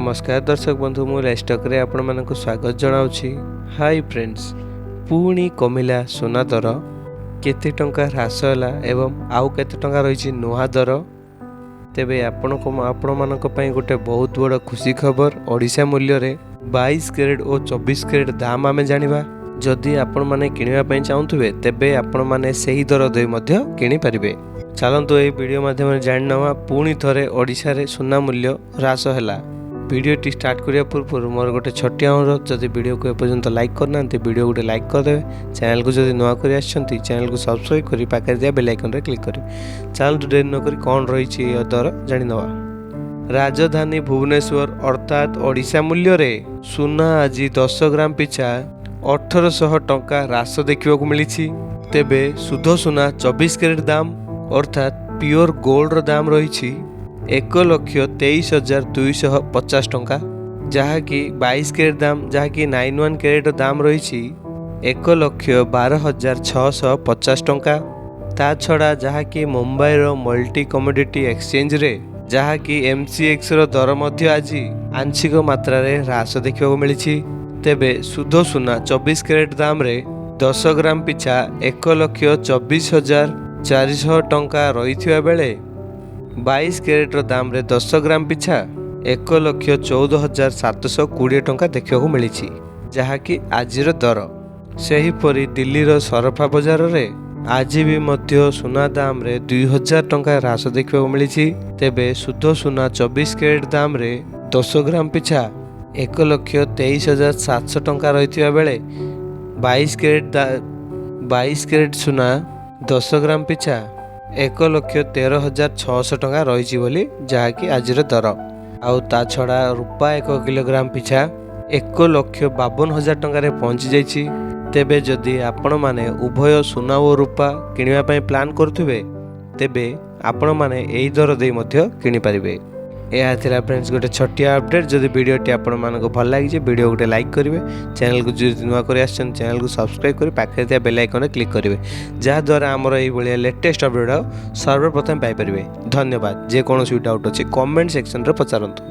नमस्कार दर्शक बंधु मु लाइस्टक रे आपण मानक स्वागत जनाउछि। हाय फ्रेंड्स, पुणी कमिला सोना दर केते टंका ह्रास होला एवं आउ केते टंका रही नुआ दर। तेबे आपण मानक पई गोटे बहुत बड़ खुशी खबर। ओडिशा मूल्य रे 22 कैरेट और 24 कैरेट दाम आमे जानिबा। जदि आपण माने किनिबा पई चाहुथबे तेबे आपण माने सही दर दे मध्य किनि परिबे। चलतु ये वीडियो माध्यम जान नवा पुणी थरे ओडिशा रे सोना मूल्य ह्रास हैला। वीडियोटी स्टार्ट करिया पूर्व मोर गोटे छोटिया अनुरोध, जदि वीडियो को एपर्यंत लाइक करना वीडियो गोटे लाइक करदे। चैनल को जदि नुआ कर आछंती चैनल को सब्सक्राइब करी पाखे दिया बेल आइकन रे क्लिक करी। चैनल डेरी न करी कोन रही दर जानि नवा। राजधानी भुवनेश्वर अर्थात ओडिशा मूल्य रे सोना आज 10 ग्राम पिछा 1800 टंका ह्रास देखा मिली। तेबे शुद्ध सोना 24 कैरेट दाम अर्थात प्योर गोल्ड रो दाम रही 1,23,250 टंका, जहाँकि 22 कैरेट दाम जहाँकि 91 कैरेट दाम रही 1,12,650 टंका। ता छड़ा जहाँकि मुंबई रो मल्टी कमोडिटी एक्सचेंज रे जहाँकि MCX रो दर मध्य आज आंशिक मात्रा रे ह्रास देखा मिली। तेबे शुद्ध सोना 24 कैरेट दाम रे 10 ग्राम पिछा 1,24,400 टंका रही बेले 22 कैरेट दाम रे 10 ग्राम पिछा 1,14,720 टंका देखा मिली, जहाँकि आज दर। सेहीपरि दिल्ली रो सरफा बाजार रे आज भी मध्य सोना दाम रे 2000 टंका ह्रास देखा मिली। तेबे शुद्ध सोना 24 कैरेट दाम रे 10 ग्राम पिछा 1,23,700 टंका रही बेले 22 कैरेट सोना 10 ग्राम पिछा 1,13,600 टंका रही बोली, जहाँकि आज दर। आउ ता छड़ा रूपा 1 किलोग्राम पिछा 1,52,000 टंका पहुँची जाइछि। तेबे जदि आपण माने उभय सोना और रूपा किनिबा पई प्लान करथुबे तेबे आपण माने एई दर दे मध्य किनि परिबे। यह थिला फ्रेंड्स गोटे छोटिया अपडेट। जदि वीडियोटी आपण मानको भल लागि वीडियो गोटे लाइक करेंगे। चैनल को जो नुआ कर चैनल को सब्सक्राइब कर पाखे दिया बेल आइकन क्लिक करेंगे, जहाँद्वारा आमर ये लेटेस्ट अपडेट सर्वप्रथम पाइपर। धन्यवाद। जेकोसी डाउट अच्छे कमेंट सेक्शन रे पचारंतु।